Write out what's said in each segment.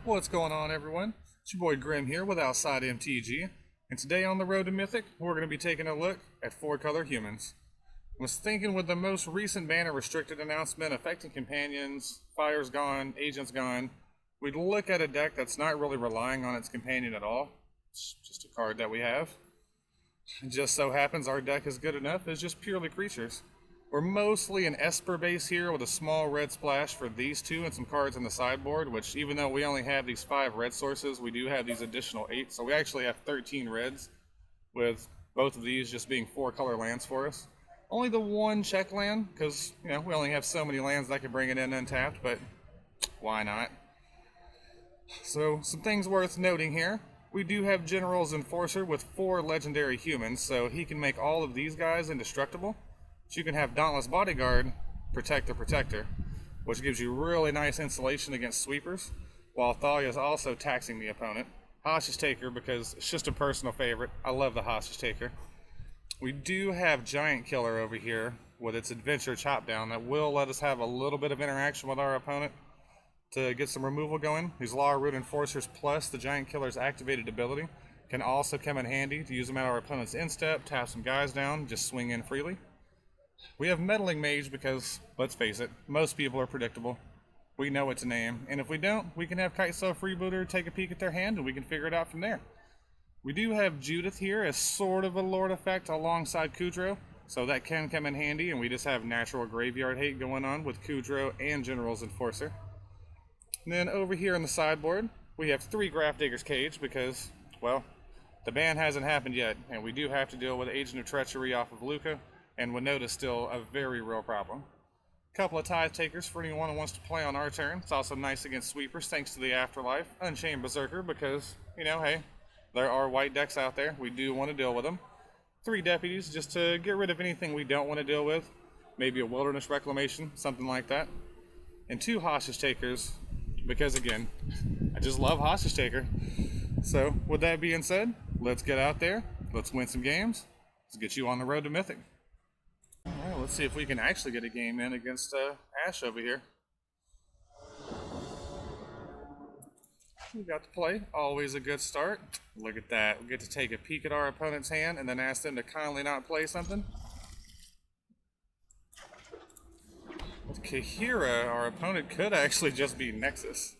What's going on, everyone? It's your boy Grim here with Outside MTG, and today on the road to Mythic, we're going to be taking a look at 4-color humans. Was thinking with the most recent banner restricted announcement affecting companions, fire's gone, agent's gone, we'd look at a deck that's not really relying on its companion at all. It's just a card that we have. It just so happens our deck is good enough as just purely creatures. We're mostly an Esper base here with a small red splash for these two and some cards in the sideboard, which even though we only have these 5 red sources, we do have these additional 8, so we actually have 13 reds, with both of these just being 4-color lands for us. Only the one check land, because, you know, we only have so many lands that can bring it in untapped, but why not? So, some things worth noting here. We do have General's Enforcer with 4 legendary humans, so he can make all of these guys indestructible. So you can have Dauntless Bodyguard protect the Protector, which gives you really nice insulation against sweepers, while Thalia is also taxing the opponent. Hostage Taker, because it's just a personal favorite. I love the Hostage Taker. We do have Giant Killer over here with its Adventure Chopdown that will let us have a little bit of interaction with our opponent to get some removal going. These Law-Rune Enforcers plus the Giant Killer's activated ability can also come in handy to use them at our opponent's instep, tap some guys down, just swing in freely. We have Meddling Mage because, let's face it, most people are predictable. We know what to name, and if we don't, we can have Kitesail Freebooter take a peek at their hand and we can figure it out from there. We do have Judith here as sort of a Lord effect alongside Kudro, so that can come in handy, and we just have natural graveyard hate going on with Kudro and General's Enforcer. And then over here on the sideboard, we have 3 Grafdigger's Cage because, well, the ban hasn't happened yet, and we do have to deal with Agent of Treachery off of Luca, and Winota is still a very real problem. A couple of Tithe Takers for anyone who wants to play on our turn. It's also nice against sweepers thanks to the Afterlife. Unchained Berserker because, you know, hey, there are white decks out there. We do want to deal with them. 3 Deputies just to get rid of anything we don't want to deal with. Maybe a Wilderness Reclamation, something like that. And 2 Hostage Takers because, again, I just love Hostage Taker. So, with that being said, let's get out there. Let's win some games. Let's get you on the road to Mythic. Alright, let's see if we can actually get a game in against Ash over here. We got to play. Always a good start. Look at that. We get to take a peek at our opponent's hand and then ask them to kindly not play something. With Kahira, our opponent could actually just be Nexus.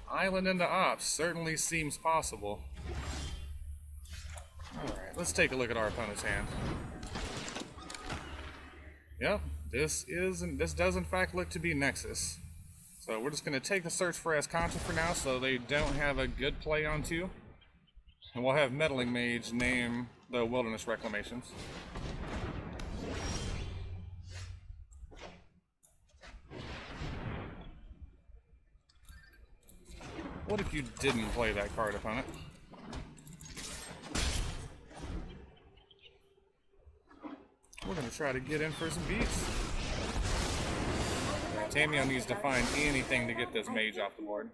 Island into Ops certainly seems possible. Alright, let's take a look at our opponent's hand. Yep, this does in fact look to be Nexus. So we're just going to take the search for Ascanta for now so they don't have a good play on 2. And we'll have Meddling Mage name the Wilderness Reclamations. What if you didn't play that card, opponent? We're going to try to get in for some beats. Tamio needs to find anything to get this mage off the board.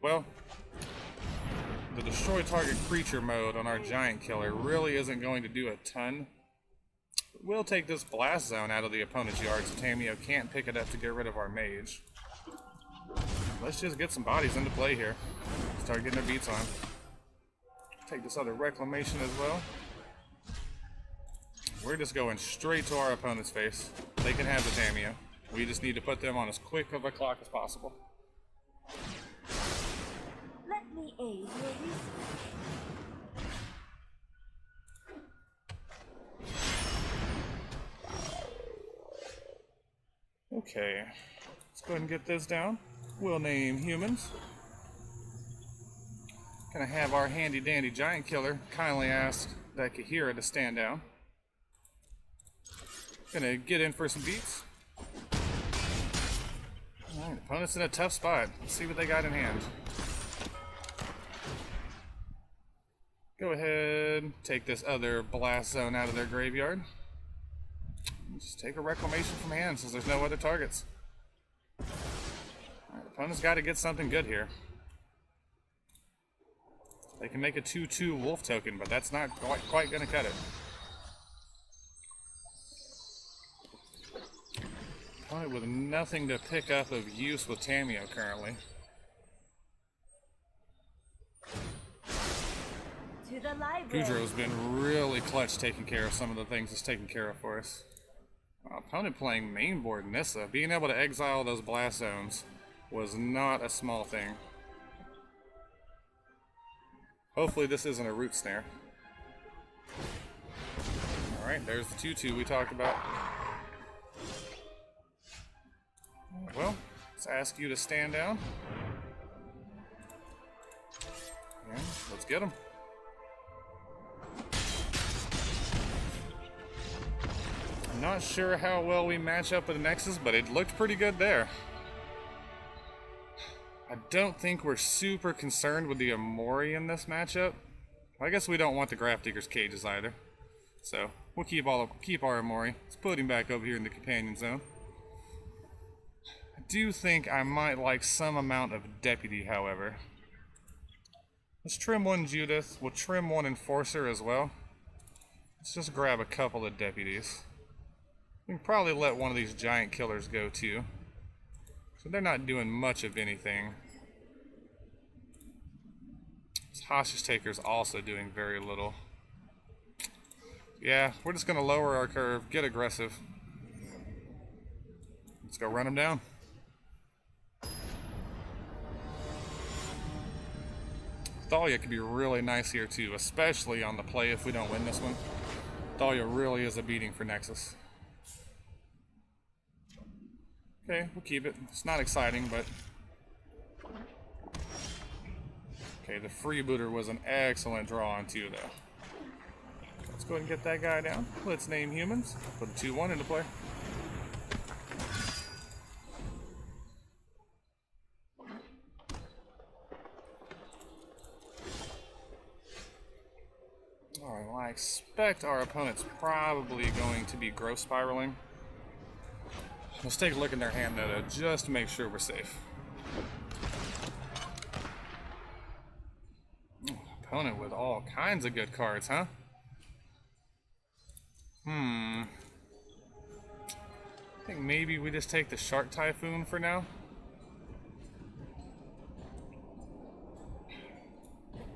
Well, the destroy target creature mode on our Giant Killer really isn't going to do a ton. We'll take this Blast Zone out of the opponent's yard so Tamio can't pick it up to get rid of our mage. Let's just get some bodies into play here. Start getting their beats on. Take this other Reclamation as well. We're just going straight to our opponent's face. They can have the Tamio. We just need to put them on as quick of a clock as possible. Let me aid your research. Okay, let's go ahead and get this down. We'll name humans. Gonna have our handy dandy Giant Killer kindly ask that Kahira to stand down. Gonna get in for some beats. Alright, opponent's in a tough spot. Let's see what they got in hand. Go ahead, take this other Blast Zone out of their graveyard. Just take a Reclamation from hand since there's no other targets. Alright, opponent's got to get something good here. They can make a 2/2 wolf token, but that's not quite going to cut it. Opponent with nothing to pick up of use with Tamiyo currently. To the library. Kudro's been really clutch taking care of some of the things it's taking care of for us. Opponent playing mainboard Nissa. Being able to exile those blast zones was not a small thing. Hopefully this isn't a root snare. Alright, there's the 2-2 we talked about. Well, let's ask you to stand down. And let's get him. I'm not sure how well we match up with Nexus, but it looked pretty good there. I don't think we're super concerned with the Umori in this matchup. I guess we don't want the Graph Digger's cages either. So, we'll keep our Umori. Let's put him back over here in the companion zone. I do think I might like some amount of Deputy, however. Let's trim one Judith. We'll trim one Enforcer as well. Let's just grab a couple of Deputies. We can probably let one of these giant killers go too. So they're not doing much of anything. This hostage taker's also doing very little. Yeah, we're just gonna lower our curve, get aggressive. Let's go run them down. Thalia could be really nice here too, especially on the play if we don't win this one. Thalia really is a beating for Nexus. Okay, we'll keep it. It's not exciting, but... Okay, the Freebooter was an excellent draw on too, though. Let's go ahead and get that guy down. Let's name humans. Put a 2-1 into play. Alright, well, I expect our opponent's probably going to be growth spiraling. Let's take a look in their hand though, just to make sure we're safe. Opponent with all kinds of good cards, huh? I think maybe we just take the Shark Typhoon for now.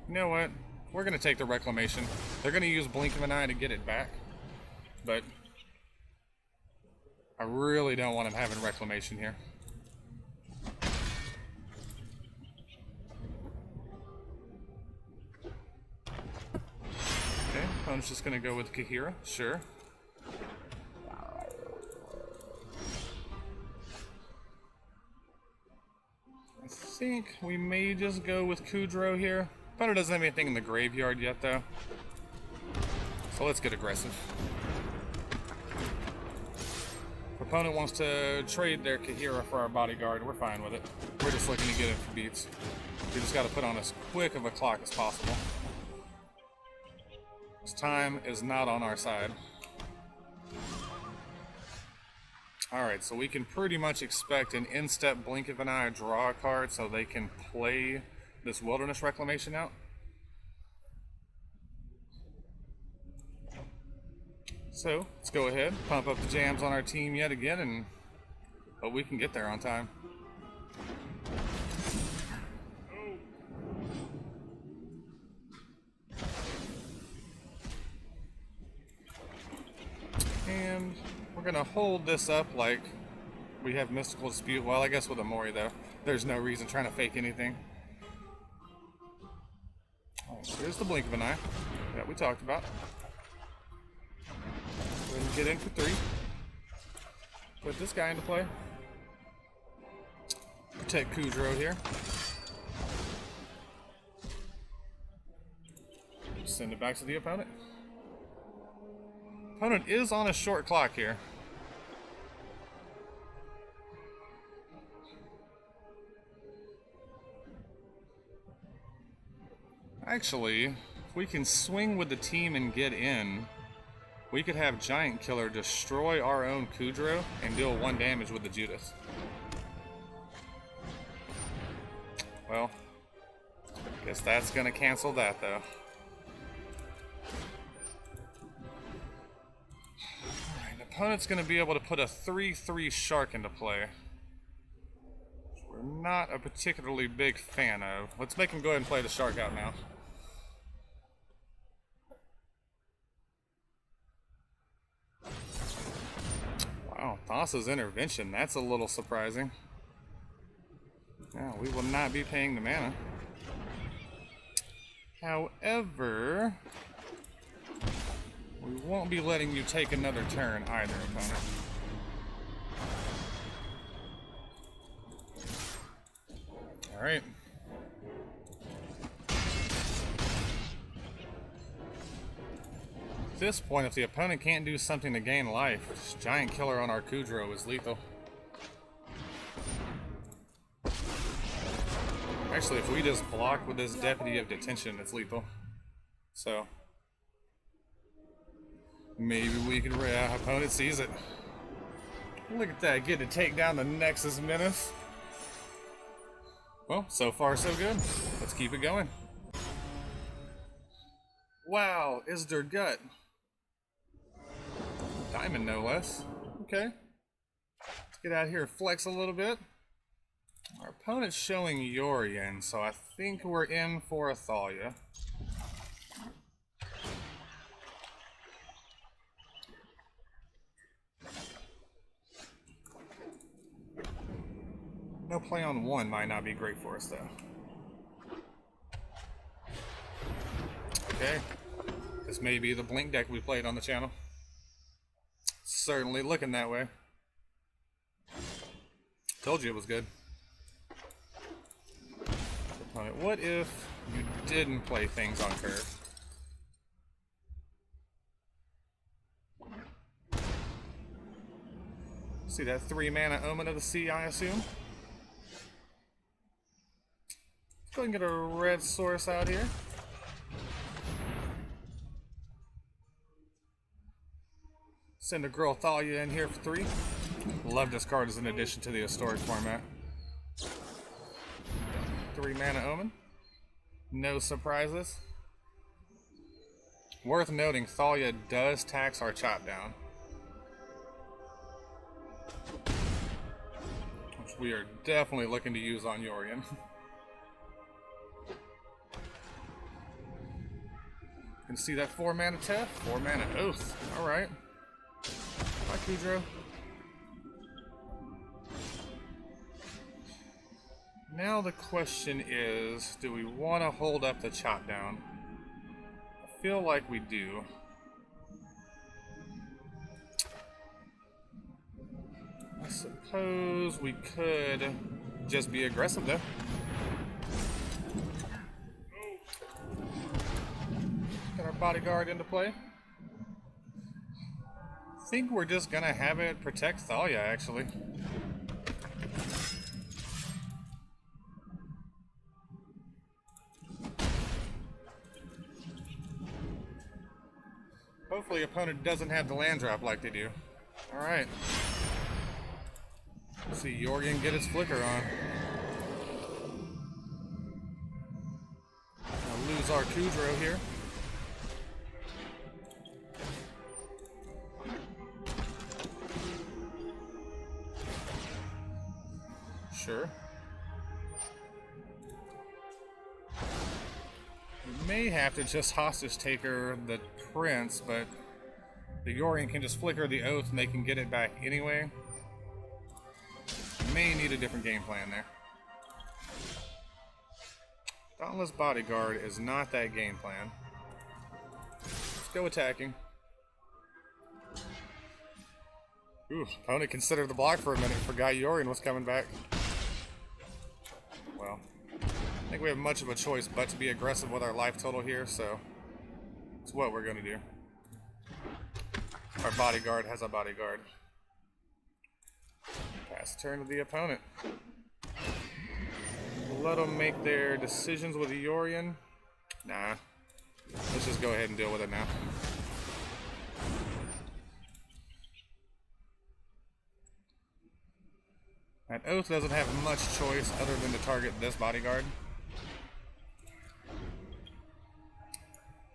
You know what? We're gonna take the Reclamation. They're gonna use Blink of an Eye to get it back, but I really don't want him having Reclamation here. Okay, opponent's just gonna go with Kahira, sure. I think we may just go with Kudro here. Opponent doesn't have anything in the graveyard yet though. So let's get aggressive. Opponent wants to trade their Kahira for our bodyguard. We're fine with it. We're just looking to get it for beats. We just got to put on as quick of a clock as possible. This time is not on our side. Alright, so we can pretty much expect an in-step Blink of an Eye draw a card so they can play this Wilderness Reclamation out. So, let's go ahead, pump up the jams on our team yet again, and hope we can get there on time. And we're gonna hold this up like we have Mystical Dispute. Well, I guess with Umori though, there's no reason trying to fake anything. Alright, so here's the Blink of an Eye that we talked about. Go ahead and get in for 3. Put this guy into play. Protect Kudro here. Send it back to the opponent. Opponent is on a short clock here. Actually, if we can swing with the team and get in, we could have Giant Killer destroy our own Kudro and deal 1 damage with the Judith. Well, guess that's gonna cancel that though. opponent's going to be able to put a 3/3 shark into play. Which we're not a particularly big fan of. Let's make him go ahead and play the shark out now. Wow, Thassa's intervention. That's a little surprising. Now, we will not be paying the mana. However, we won't be letting you take another turn either, opponent. Alright. At this point, if the opponent can't do something to gain life, this giant killer on our Kudro is lethal. Actually, if we just block with this Deputy of Detention, it's lethal. So, maybe we can... opponent sees it. Look at that, getting to take down the Nexus Menace. Well, so far so good. Let's keep it going. Wow, is there gut? Diamond, no less. Okay. Let's get out here and flex a little bit. Our opponent's showing Yorion, so I think we're in for a Thalia. No play on one might not be great for us, though. Okay. This may be the Blink deck we played on the channel. Certainly looking that way. Told you it was good. Opponent, what if you didn't play things on curve? See that 3-mana Omen of the Sea, I assume? Let's go ahead and get a red source out here. Send a girl Thalia in here for 3. Love this card as an addition to the historic format. 3-mana Omen. No surprises. Worth noting, Thalia does tax our chop down, which we are definitely looking to use on Yorion. You can see that 4-mana Tef, 4-mana Oath. Alright. Bye, Kudro. Now the question is, do we want to hold up the chop down? I feel like we do. I suppose we could just be aggressive though. Get our bodyguard into play. I think we're just gonna have it protect Thalia, actually. Hopefully opponent doesn't have the land drop like they do. Alright. Let's see Yorion get his flicker on. I'll lose our Kudro here. Sure. We may have to just hostage taker the prince, but the Yorion can just flicker the oath and they can get it back anyway. May need a different game plan there. Dauntless Bodyguard is not that game plan. Let's go attacking. Ooh, opponent considered the block for a minute, forgot Yorion was coming back. Well, I think we have much of a choice but to be aggressive with our life total here, so it's what we're going to do. Our bodyguard has a bodyguard. Pass turn to the opponent. Let them make their decisions with the Yorion. Nah. Let's just go ahead and deal with it now. That oath doesn't have much choice other than to target this bodyguard.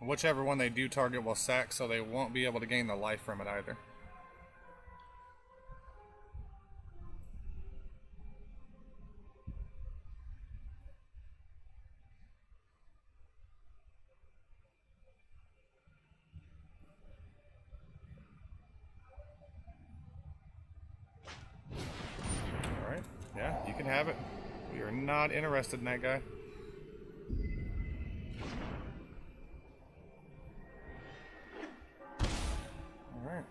Whichever one they do target will sack, so they won't be able to gain the life from it either. can have it. We are not interested in that guy. Alright.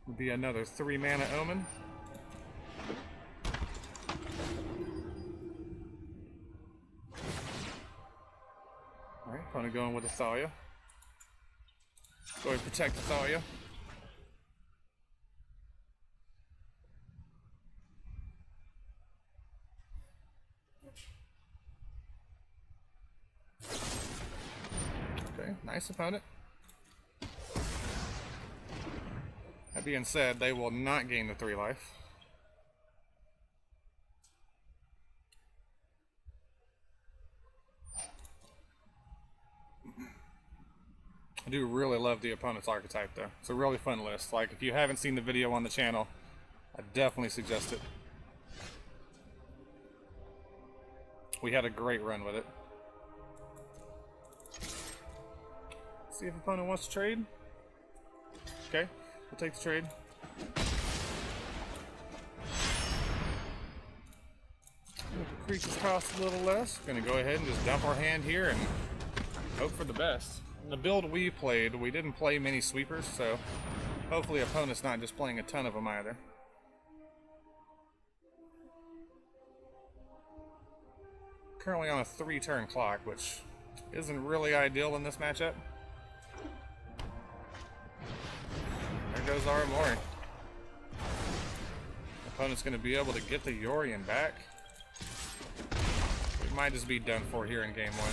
Will be another 3 mana Omen. Alright, opponent going with a Thalia. Go ahead and protect the Thalia. Okay, nice opponent. That being said, they will not gain the 3 life. I do really love the opponent's archetype though. It's a really fun list. Like, if you haven't seen the video on the channel, I definitely suggest it. We had a great run with it. See if opponent wants to trade. Okay, we'll take the trade. The creatures cost a little less. Gonna go ahead and just dump our hand here and hope for the best. In the build we played, we didn't play many sweepers, so hopefully opponent's not just playing a ton of them either. Currently on a 3-turn clock, which isn't really ideal in this matchup. There goes our Umori. Opponent's going to be able to get the Yorion back. We might just be done for here in game 1.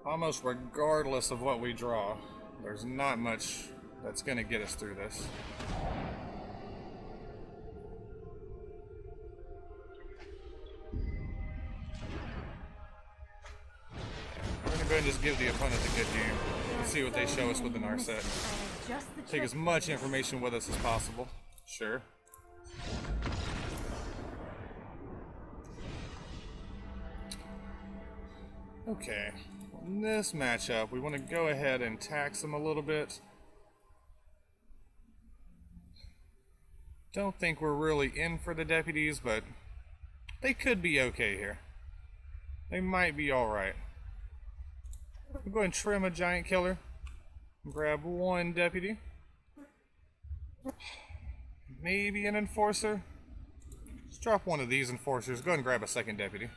Almost regardless of what we draw, there's not much that's going to get us through this. We're going to go ahead and just give the opponent a good game. Let's see what they show us within our set. Take as much information with us as possible. Sure. Okay. In this matchup, we want to go ahead and tax them a little bit. Don't think we're really in for the deputies, but they could be okay here. They might be alright. We'll go ahead and trim a giant killer. Grab 1 deputy. Maybe an enforcer. Let's drop 1 of these enforcers. Go ahead and grab a 2nd deputy.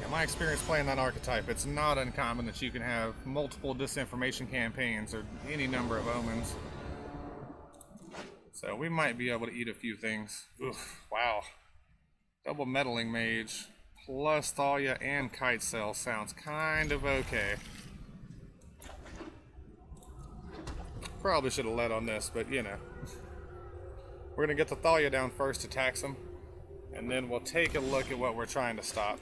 My experience playing that archetype, it's not uncommon that you can have multiple disinformation campaigns or any number of omens. So we might be able to eat a few things. Oof, wow. Double Meddling Mage plus Thalia and Kitesail sounds kind of okay. Probably should have led on this, but you know. We're going to get the Thalia down first to tax him, and then we'll take a look at what we're trying to stop.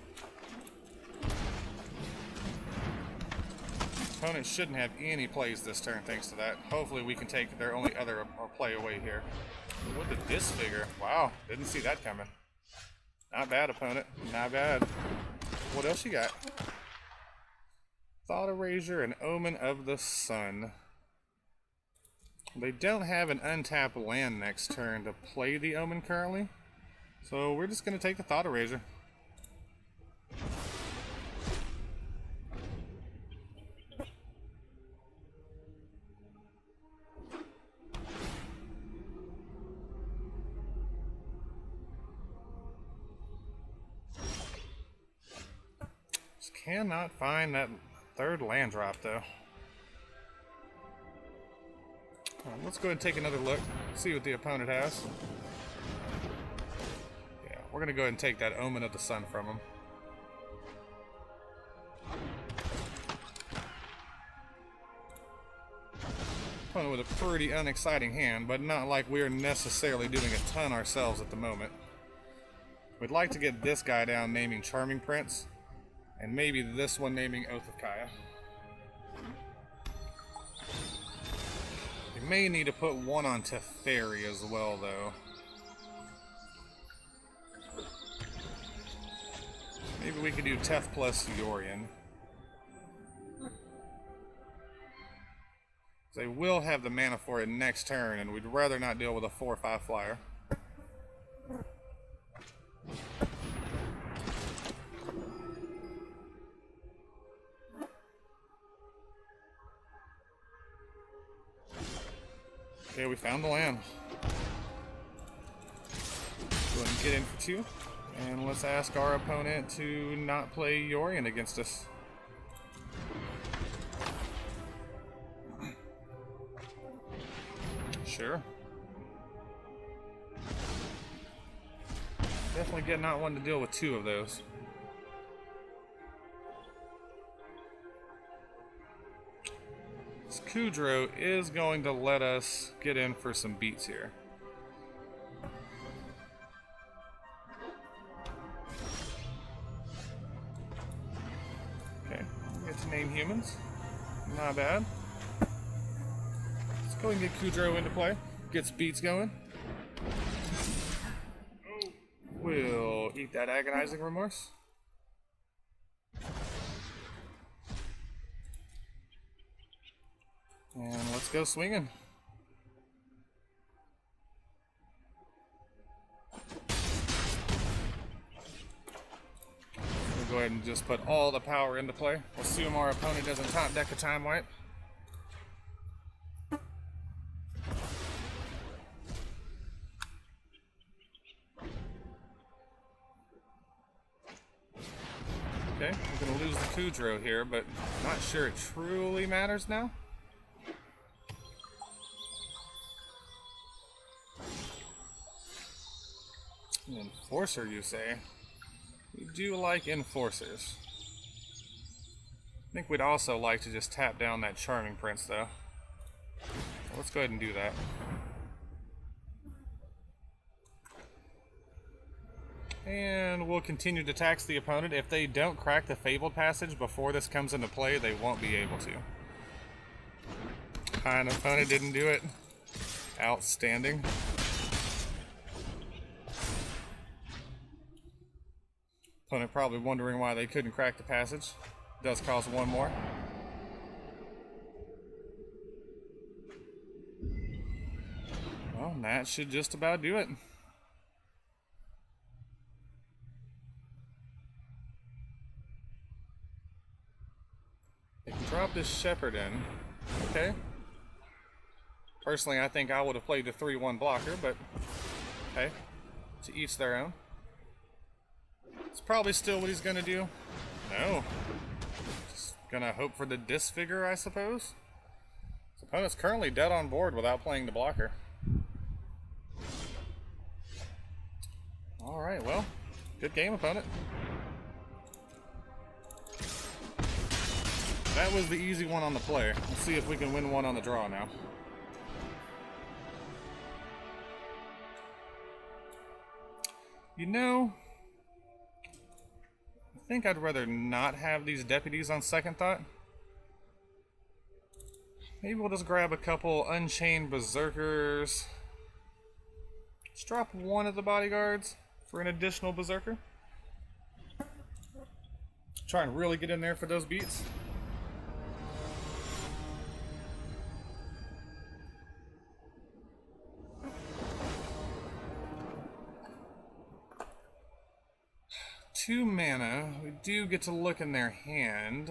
Opponent shouldn't have any plays this turn thanks to that. Hopefully we can take their only other play away here. What did this figure? Wow, didn't see that coming. Not bad, opponent. Not bad. What else you got? Thought Erasure and Omen of the Sun. They don't have an untapped land next turn to play the Omen currently. So we're just going to take the Thought Erasure. Cannot find that 3rd land drop though. Let's go ahead and take another look, see what the opponent has. Yeah, we're gonna go ahead and take that Omen of the Sun from him. Opponent with a pretty unexciting hand, but not like we're necessarily doing a ton ourselves at the moment. We'd like to get this guy down naming Charming Prince. And maybe this one naming Oath of Kaya. We may need to put 1 on Teferi as well, though. Maybe we could do Tef plus Yorion. They will have the mana for it next turn, and we'd rather not deal with a 4/5 flyer. Okay, we found the land. Go ahead and get in for 2. And let's ask our opponent to not play Yorion against us. Sure. Definitely get not one to deal with 2 of those. This Kudro is going to let us get in for some beats here. Okay, we get to name humans. Not bad. Let's go and get Kudro into play. Gets beats going. We'll eat that agonizing remorse. And let's go swinging. We'll go ahead and just put all the power into play. Assume our opponent doesn't top deck a time wipe. Okay, we're going to lose the Kudro here, but not sure it truly matters now. Enforcer, you say? We do like enforcers. I think we'd also like to just tap down that Charming Prince, though. So let's go ahead and do that. And we'll continue to tax the opponent. If they don't crack the Fabled Passage before this comes into play, they won't be able to. Fine, opponent didn't do it. Outstanding. Opponent probably wondering why they couldn't crack the passage. Does cost 1 more. Well, that should just about do it. They can drop this Shepherd in. Okay. Personally, I think I would have played the 3/1 blocker, but hey, to each their own. It's probably still what he's gonna do. No. Just gonna hope for the Disfigure, I suppose. His opponent's currently dead on board without playing the blocker. Alright, well, good game, opponent. That was the easy one on the play. Let's see if we can win one on the draw now. You know, I think I'd rather not have these deputies on second thought. Maybe we'll just grab a couple Unchained Berserkers. Let's drop one of the bodyguards for an additional Berserker. Try and really get in there for those beats. Two mana, we do get to look in their hand.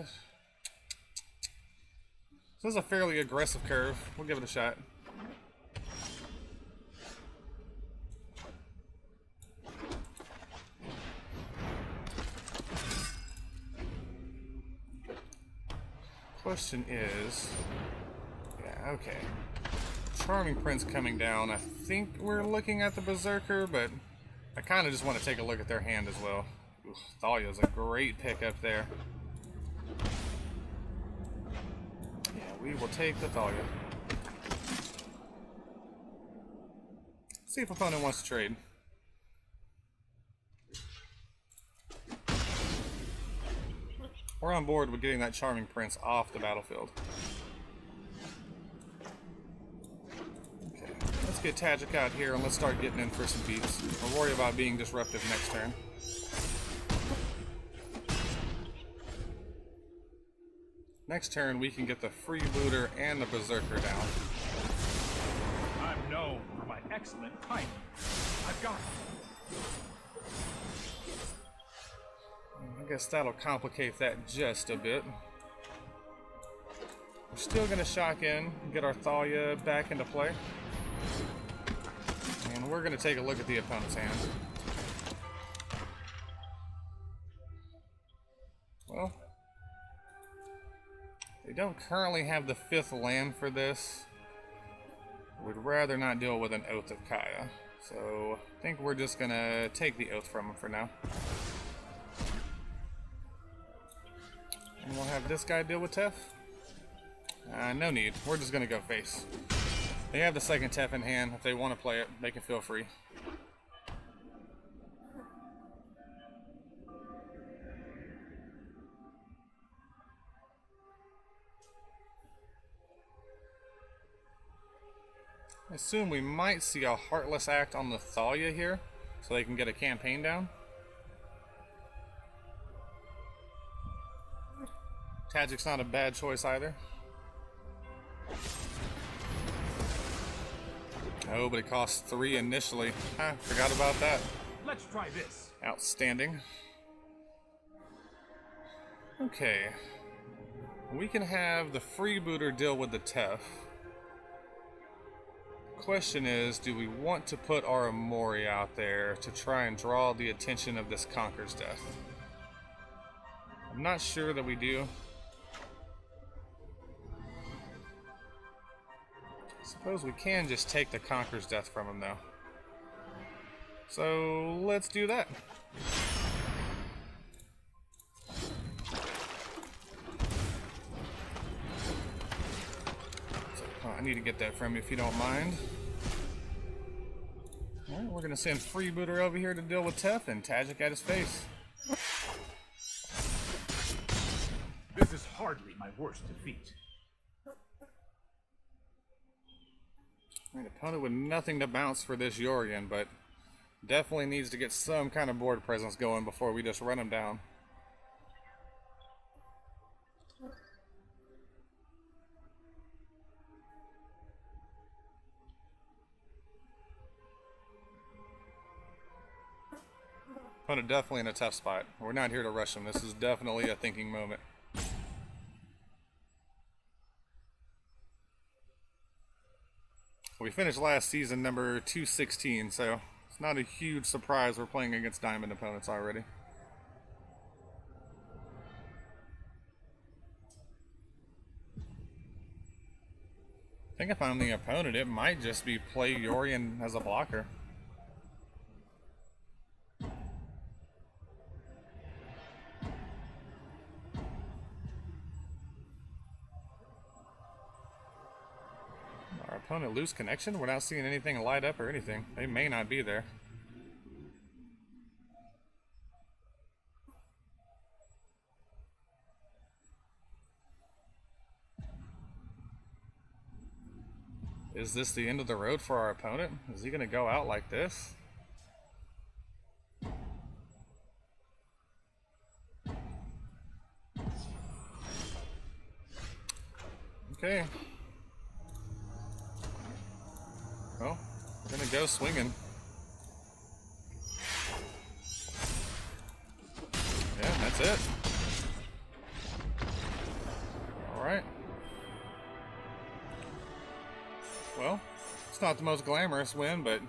This is a fairly aggressive curve. We'll give it a shot. Question is, yeah, okay. Charming Prince coming down. I think we're looking at the Berserker, but I kind of just want to take a look at their hand as well. Ooh, Thalia's a great pick up there. Yeah, we will take the Thalia. See if opponent wants to trade. We're on board with getting that Charming Prince off the battlefield. Okay, let's get Tajic out here and let's start getting in for some beats. We'll worry about being disruptive next turn. next turn we can get the Freebooter and the Berserker down. I'm known for my excellent timing. I've got it. I guess that'll complicate that just a bit. We're still going to shock in, get our Thalia back into play. And we're going to take a look at the opponent's hand. Well, they don't currently have the 5th land for this. We'd rather not deal with an Oath of Kaya. So I think we're just going to take the Oath from him for now. And we'll have this guy deal with Tef. No need. We're just going to go face. They have the 2nd Tef in hand. If they want to play it, they can feel free. I assume we might see a Heartless Act on the Thalia here, so they can get a campaign down. Tajic's not a bad choice either. Oh, but it costs 3 initially. Forgot about that. Let's try this. Outstanding. Okay. We can have the Freebooter deal with the Tef. Question is, do we want to put our Umori out there to try and draw the attention of this Conqueror's Death? I'm not sure that we do. Suppose we can just take the Conqueror's Death from him, though. So let's do that. I need to get that from you if you don't mind. Alright, we're going to send Freebooter over here to deal with Tef and Tajic at his face. This is hardly my worst defeat. An opponent with nothing to bounce for this Yorion, but definitely needs to get some kind of board presence going before we just run him down. Opponent definitely in a tough spot. We're not here to rush him. This is definitely a thinking moment. We finished last season number 216, so it's not a huge surprise we're playing against diamond opponents already. I think if I'm the opponent, it might just be play Yorion as a blocker. Opponent lose connection? We're not seeing anything light up or anything. They may not be there. Is this the end of the road for our opponent? Is he going to go out like this? Okay. Well, we're gonna go swinging. Yeah, that's it. Alright. Well, it's not the most glamorous win, but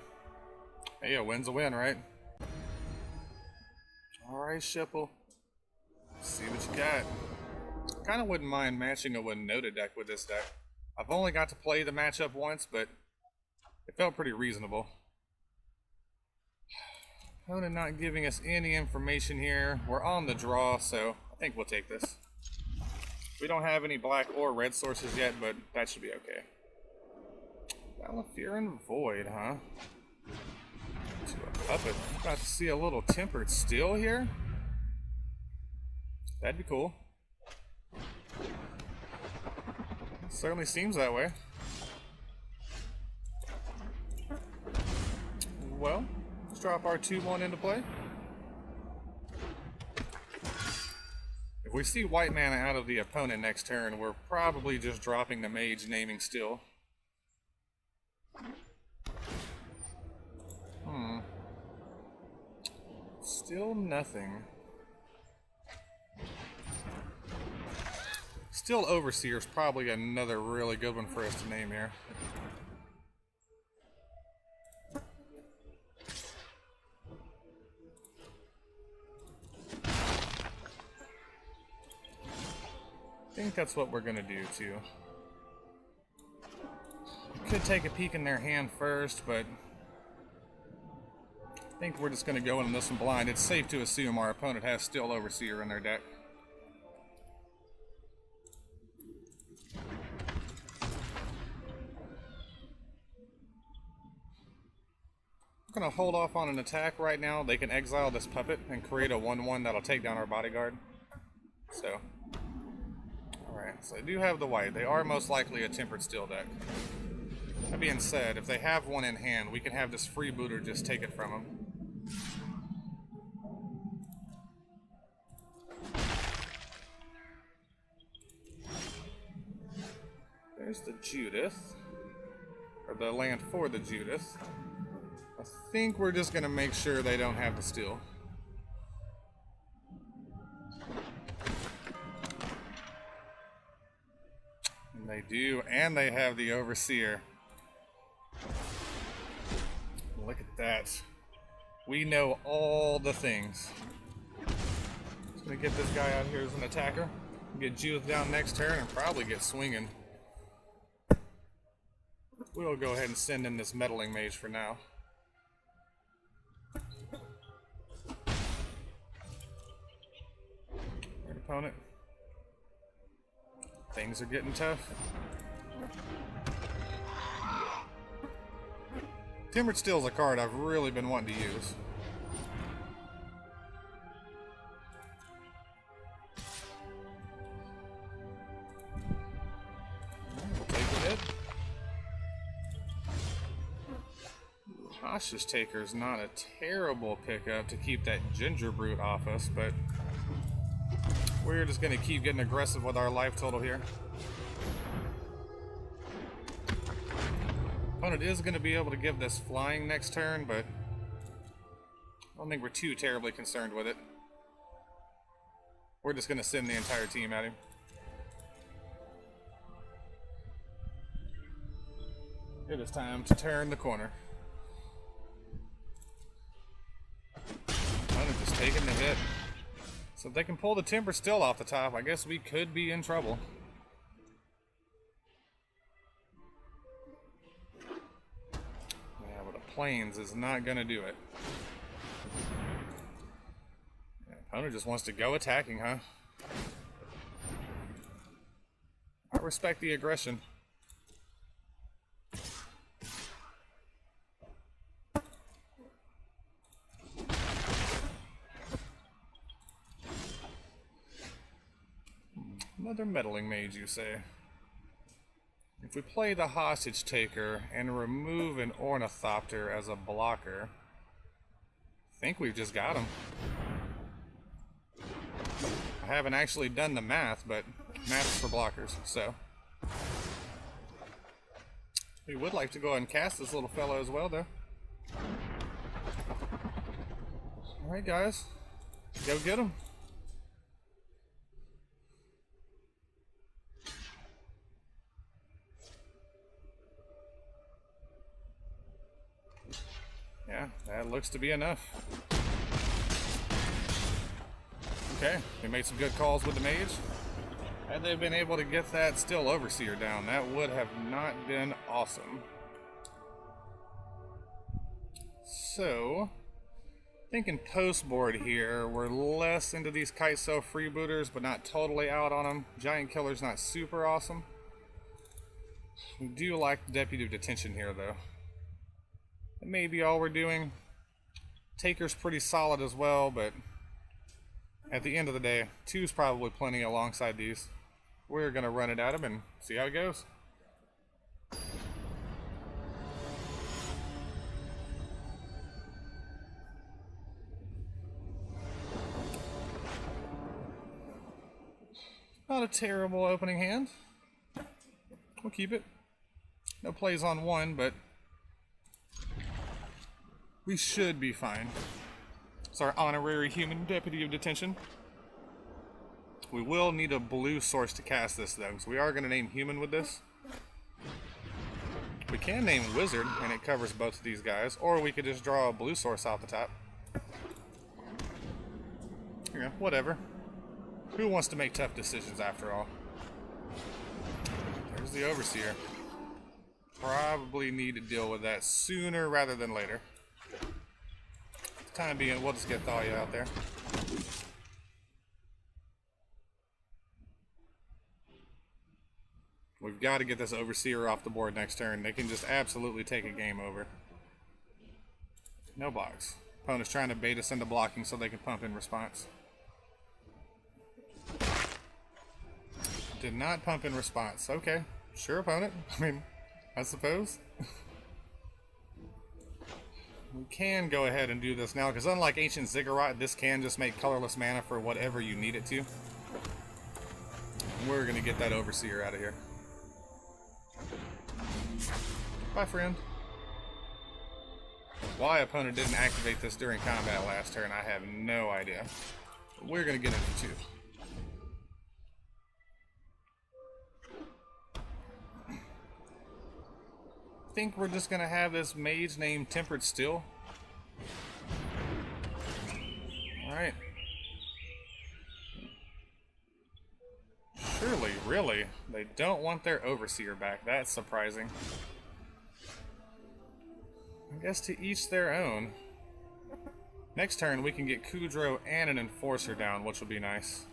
hey, a win's a win, right? Alright, Shipple. Let's see what you got. Kinda wouldn't mind matching a Winota deck with this deck. I've only got to play the matchup once, but it felt pretty reasonable. Opponent not giving us any information here. We're on the draw, so I think we'll take this. We don't have any black or red sources yet, but that should be okay. Balafir Void, huh? To a puppet. About to see a little Tempered Steel here. That'd be cool. Certainly seems that way. Well, let's drop our 2-1 into play. If we see white mana out of the opponent next turn, we're probably just dropping the mage, naming still. Still nothing. Still Overseer's probably another really good one for us to name here. I think that's what we're gonna do too. We could take a peek in their hand first, but I think we're just gonna go in this one blind. It's safe to assume our opponent has Still Overseer in their deck. We're gonna hold off on an attack right now. They can exile this puppet and create a 1/1 that'll take down our bodyguard. So, alright, so they do have the white. They are most likely a Tempered Steel deck. That being said, if they have one in hand, we can have this Freebooter just take it from them. There's the Judith, or the land for the Judith. I think we're just going to make sure they don't have the steel. And they do, and they have the Overseer. Look at that. We know all the things. Just going to get this guy out here as an attacker. Get Judith down next turn and probably get swinging. We'll go ahead and send in this Meddling Mage for now. Right, opponent. Things are getting tough. Tempered Steel's a card I've really been wanting to use. We'll take a hit. Hostage Taker's not a terrible pickup to keep that Ginger Brute off us, but we're just going to keep getting aggressive with our life total here. Opponent is going to be able to give this flying next turn, but I don't think we're too terribly concerned with it. We're just going to send the entire team at him. It is time to turn the corner. Opponent just taking the hit. So if they can pull the Temper Still off the top, I guess we could be in trouble. Yeah, but the Plains is not going to do it. Yeah, opponent just wants to go attacking, huh? I respect the aggression. Another Meddling Mage, you say? If we play the Hostage Taker and remove an Ornithopter as a blocker, I think we've just got him. I haven't actually done the math, but math is for blockers, so. We would like to go ahead and cast this little fellow as well, though. Alright, guys. Go get him. Yeah, that looks to be enough. Okay, we made some good calls with the mage. Had they been able to get that Still Overseer down, that would have not been awesome. So, thinking post board here, we're less into these Kitesail Freebooters, but not totally out on them. Giant Killer's not super awesome. We do like the Deputy of Detention here, though. That may be all we're doing. Taker's pretty solid as well, but at the end of the day, 2's probably plenty alongside these. We're going to run it at him and see how it goes. Not a terrible opening hand. We'll keep it. No plays on one, but we should be fine. It's our honorary human deputy of detention. We will need a blue source to cast this though, so we are going to name human with this. We can name wizard, and it covers both of these guys, or we could just draw a blue source off the top. Yeah, whatever. Who wants to make tough decisions after all? There's the Overseer. Probably need to deal with that sooner rather than later. For the time being, we'll just get Thalia out there. We've got to get this Overseer off the board next turn. They can just absolutely take a game over. No blocks. Opponent's trying to bait us into blocking so they can pump in response. Did not pump in response. Okay. Sure, opponent. I mean, I suppose. We can go ahead and do this now, because unlike Ancient Ziggurat, this can just make colorless mana for whatever you need it to. We're going to get that Overseer out of here. Bye, friend. Why opponent didn't activate this during combat last turn, I have no idea. But we're going to get into two. I think we're just going to have this mage named Tempered Steel. Alright. Surely, really, they don't want their Overseer back. That's surprising. I guess to each their own. Next turn we can get Kudro and an Enforcer down, which will be nice.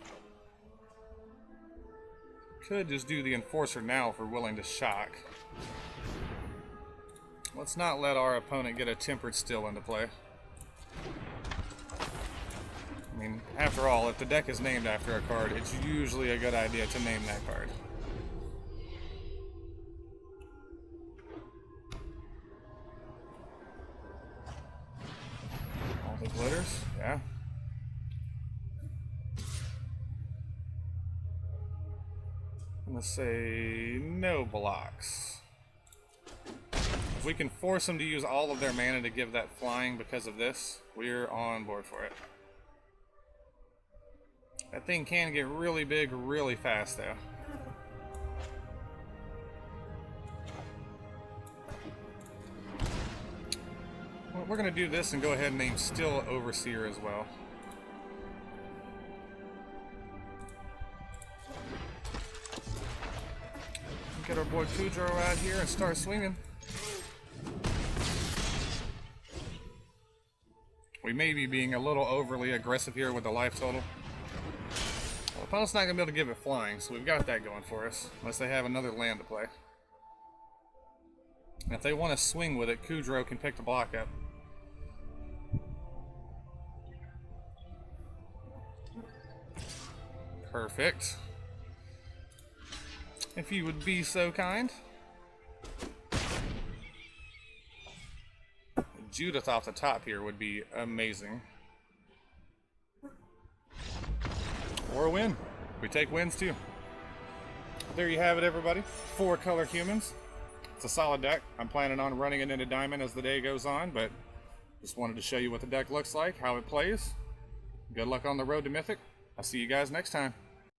Could just do the Enforcer now if we're willing to shock. Let's not let our opponent get a Tempered Steel into play. I mean, after all, if the deck is named after a card, it's usually a good idea to name that card. All the glitters, yeah. I'm gonna say no blocks. If we can force them to use all of their mana to give that flying because of this, we're on board for it. That thing can get really big really fast though. Well, we're going to do this and go ahead and name Still Overseer as well. Get our boy Kudro out here and start swinging. We may be being a little overly aggressive here with the life total. Well, opponent's not going to be able to give it flying, so we've got that going for us. Unless they have another land to play. And if they want to swing with it, Kudro can pick the block up. Perfect. If you would be so kind. Judith off the top here would be amazing. Or a win. We take wins too. There you have it, everybody. 4-color humans. It's a solid deck. I'm planning on running it into Diamond as the day goes on, but just wanted to show you what the deck looks like, how it plays. Good luck on the road to Mythic. I'll see you guys next time.